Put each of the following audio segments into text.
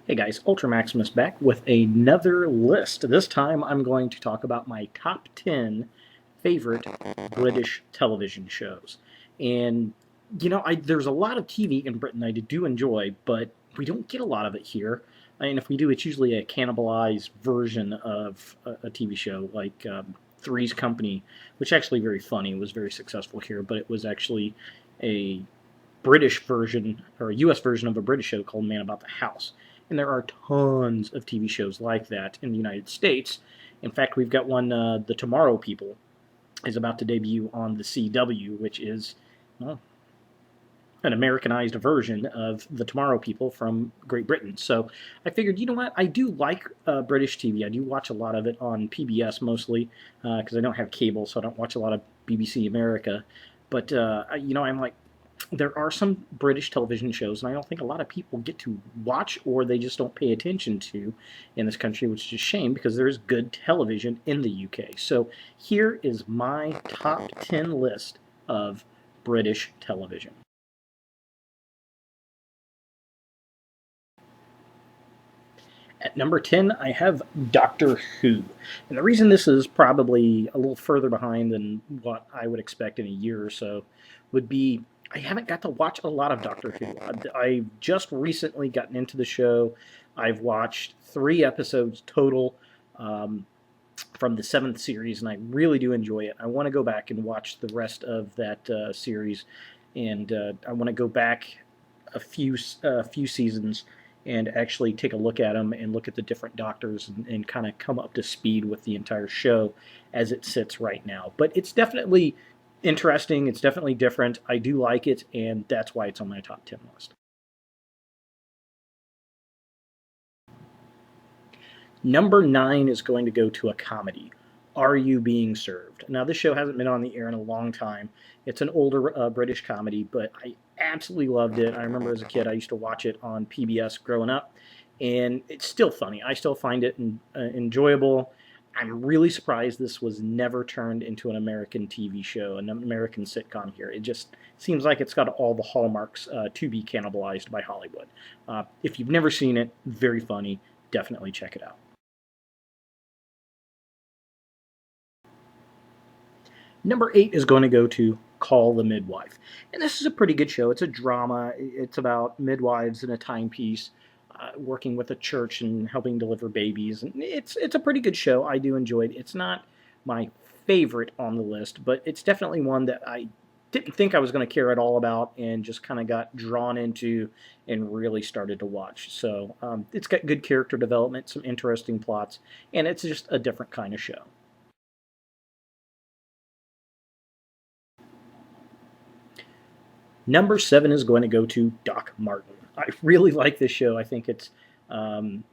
Hey guys, Ultra Maximus back with another list. This time I'm going to talk about my top 10 favorite British television shows. And, there's a lot of TV in Britain I do enjoy, but we don't get a lot of it here. And if we do, it's usually a cannibalized version of a TV show like Three's Company, which actually very funny, was very successful here, but it was actually a British version or a US version of a British show called Man About the House. And there are tons of TV shows like that in the United States. In fact, we've got one, The Tomorrow People, is about to debut on the CW, which is, well, an Americanized version of The Tomorrow People from Great Britain. So I figured, you know what? I do like British TV. I do watch a lot of it on PBS mostly because I don't have cable, so I don't watch a lot of BBC America. But, I'm like, there are some British television shows, and I don't think a lot of people get to watch or they just don't pay attention to in this country, which is a shame because there is good television in the UK. So here is my top 10 list of British television. At number 10, I have Doctor Who. And the reason this is probably a little further behind than what I would expect in a year or so would be I haven't got to watch a lot of Doctor Who. I've just recently gotten into the show. I've watched 3 episodes total from the 7th series, and I really do enjoy it. I want to go back and watch the rest of that series, and I want to go back a few seasons and actually take a look at them and look at the different doctors and kind of come up to speed with the entire show as it sits right now. But it's definitely interesting. It's definitely different. I do like it, and that's why it's on my top 10 list. Number 9 is going to go to a comedy. Are You Being Served? Now, this show hasn't been on the air in a long time. It's an older British comedy, but I absolutely loved it. I remember as a kid, I used to watch it on PBS growing up, and it's still funny. I still find it enjoyable. I'm really surprised this was never turned into an American TV show, an American sitcom here. It just seems like it's got all the hallmarks to be cannibalized by Hollywood. If you've never seen it, very funny. Definitely check it out. Number 8 is going to go to Call the Midwife. And this is a pretty good show. It's a drama. It's about midwives in a timepiece working with a church and helping deliver babies. And it's a pretty good show. I do enjoy it. It's not my favorite on the list, but it's definitely one that I didn't think I was going to care at all about and just kind of got drawn into and really started to watch. So it's got good character development, some interesting plots, and it's just a different kind of show. Number 7 is going to go to Doc Martin. I really like this show. I think it's um,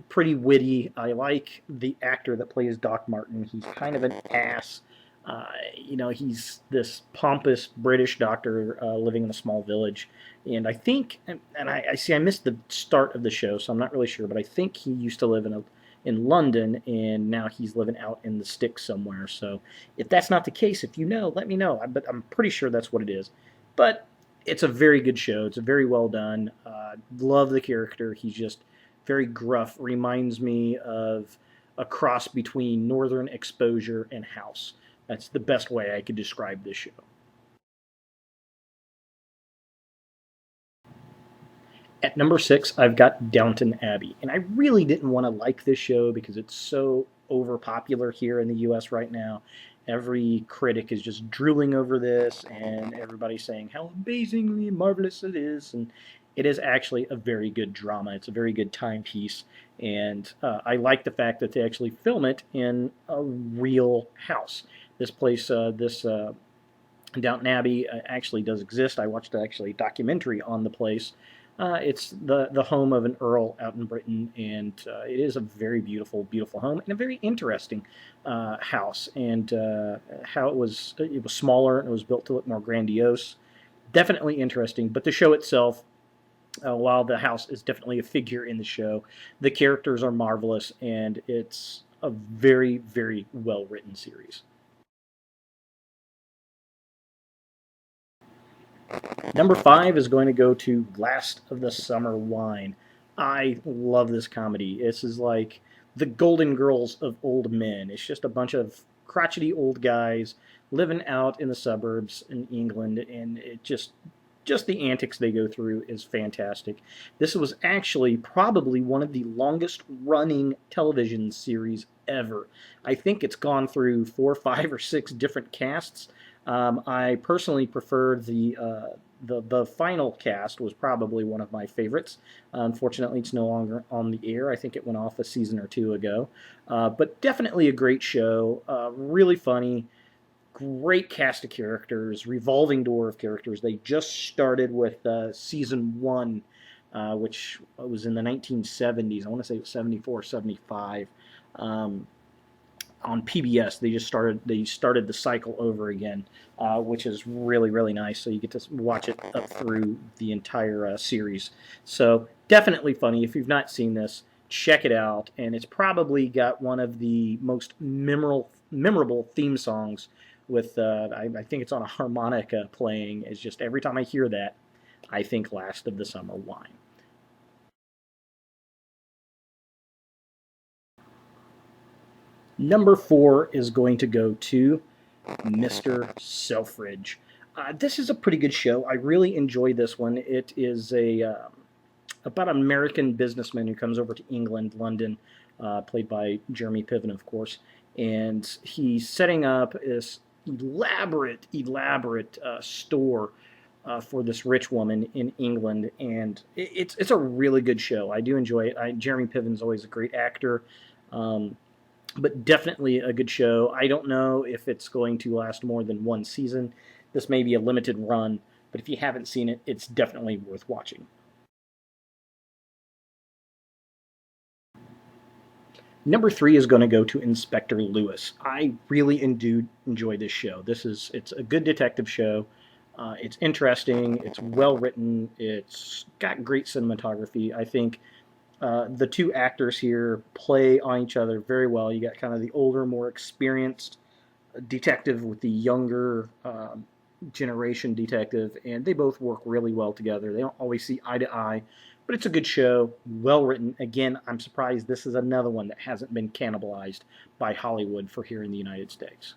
pretty witty. I like the actor that plays Doc Martin. He's kind of an ass. He's this pompous British doctor living in a small village. And I think, and I see, I missed the start of the show, so I'm not really sure, but I think he used to live in London, and now he's living out in the sticks somewhere. So if that's not the case, if you know, let me know. But I'm pretty sure that's what it is. But it's a very good show. It's a very well done. Love the character. He's just very gruff. Reminds me of a cross between Northern Exposure and House. That's the best way I could describe this show. At number 6, I've got Downton Abbey. And I really didn't want to like this show because it's so overpopular here in the US right now. Every critic is just drooling over this, and everybody's saying how amazingly marvelous it is. And it is actually a very good drama. It's a very good timepiece. And I like the fact that they actually film it in a real house. This place, this Downton Abbey actually does exist. I watched actually a documentary on the place. It's the home of an earl out in Britain, and it is a very beautiful, beautiful home and a very interesting house. And how it was smaller and it was built to look more grandiose. Definitely interesting. But the show itself, while the house is definitely a figure in the show, the characters are marvelous, and it's a very, very well written series. Number 5 is going to go to Last of the Summer Wine. I love this comedy. This is like the Golden Girls of old men. It's just a bunch of crotchety old guys living out in the suburbs in England, and it just the antics they go through is fantastic. This was actually probably one of the longest running television series ever. I think it's gone through four, five, or six different casts. I personally prefer the final cast was probably one of my favorites. Unfortunately, it's no longer on the air. I think it went off a season or two ago. But definitely a great show. Really funny. Great cast of characters. Revolving door of characters. They just started with season one, which was in the 1970s. I want to say it was 74, 75. Um, on PBS. They started the cycle over again, which is really nice. So you get to watch it up through the entire series. So definitely funny. If you've not seen this, check it out. And it's probably got one of the most memorable theme songs. With I think it's on a harmonica playing. It's just every time I hear that, I think Last of the Summer Wine. Number four is going to go to Mr. Selfridge. This is a pretty good show. I really enjoy this one. It is about an American businessman who comes over to England, London, played by Jeremy Piven, of course, and he's setting up this elaborate store for this rich woman in England, and it's a really good show. I do enjoy it. Jeremy Piven's always a great actor. Um, but definitely a good show. I don't know if it's going to last more than one season. This may be a limited run, but if you haven't seen it, it's definitely worth watching. Number three is going to go to Inspector Lewis. I really do enjoy this show. It's a good detective show. It's interesting. It's well written. It's got great cinematography. I think the two actors here play on each other very well. You got kind of the older, more experienced detective with the younger generation detective, and they both work really well together. They don't always see eye to eye, but it's a good show, well written. Again, I'm surprised this is another one that hasn't been cannibalized by Hollywood for here in the United States.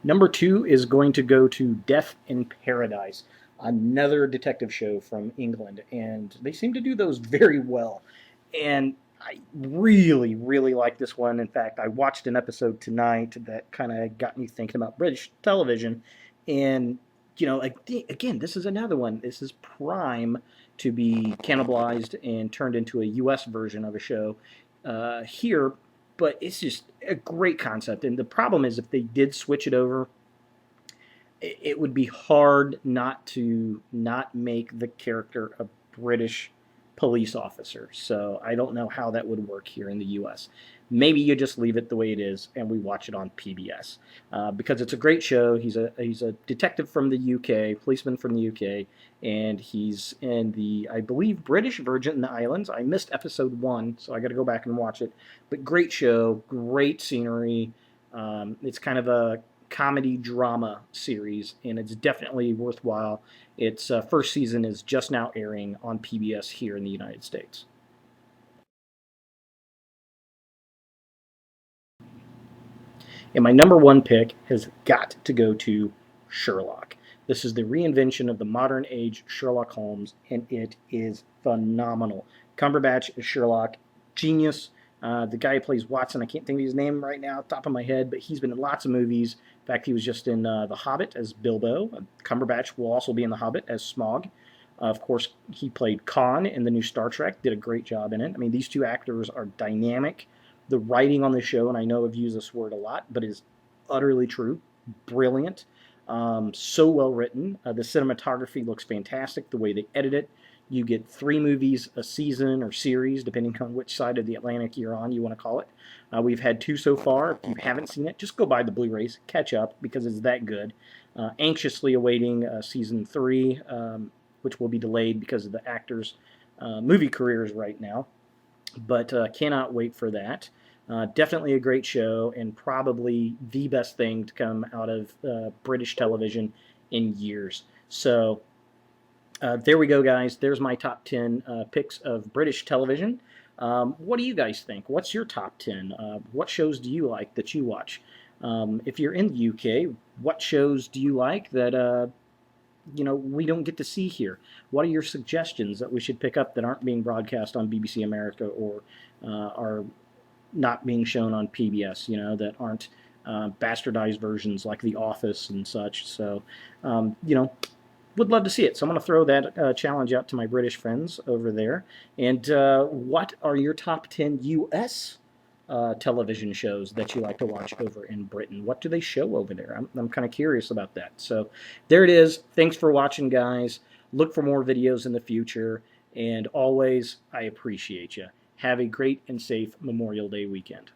Number two is going to go to Death in Paradise, another detective show from England, and they seem to do those very well. And I really like this one. In fact, I watched an episode tonight that kind of got me thinking about British television. And, again, this is another one. This is prime to be cannibalized and turned into a US version of a show here, but it's just a great concept. And the problem is, if they did switch it over, it would be hard not to not make the character a British police officer. So I don't know how that would work here in the U.S. Maybe you just leave it the way it is and we watch it on PBS because it's a great show. He's a detective from the UK, policeman from the UK, and he's in the, I believe, British Virgin Islands. I missed episode one, so I got to go back and watch it. But great show, great scenery. It's kind of a comedy drama series, and it's definitely worthwhile. Its first season is just now airing on PBS here in the United States. And my number one pick has got to go to Sherlock. This is the reinvention of the modern age Sherlock Holmes, and it is phenomenal. Cumberbatch is Sherlock, genius. The guy who plays Watson, I can't think of his name right now, top of my head, but he's been in lots of movies. In fact, he was just in The Hobbit as Bilbo. Cumberbatch will also be in The Hobbit as Smaug. Of course, he played Khan in the new Star Trek, did a great job in it. I mean, these two actors are dynamic. The writing on the show, and I know I've used this word a lot, but is utterly true, brilliant, so well written. The cinematography looks fantastic, the way they edit it. You get 3 movies a season or series, depending on which side of the Atlantic you're on, you want to call it. We've had 2 so far. If you haven't seen it, just go buy the Blu-rays, catch up, because it's that good. Anxiously awaiting season 3, which will be delayed because of the actors' movie careers right now. But cannot wait for that. Definitely a great show, and probably the best thing to come out of British television in years. So there we go, guys. There's my top 10 picks of British television. What do you guys think? What's your top 10? What shows do you like that you watch? If you're in the UK, what shows do you like that we don't get to see here? What are your suggestions that we should pick up that aren't being broadcast on BBC America or are not being shown on PBS? That aren't bastardized versions like The Office and such. So, would love to see it. So I'm going to throw that challenge out to my British friends over there. And what are your top 10 U.S. Television shows that you like to watch over in Britain? What do they show over there? I'm kind of curious about that. So there it is. Thanks for watching, guys. Look for more videos in the future. And always, I appreciate you. Have a great and safe Memorial Day weekend.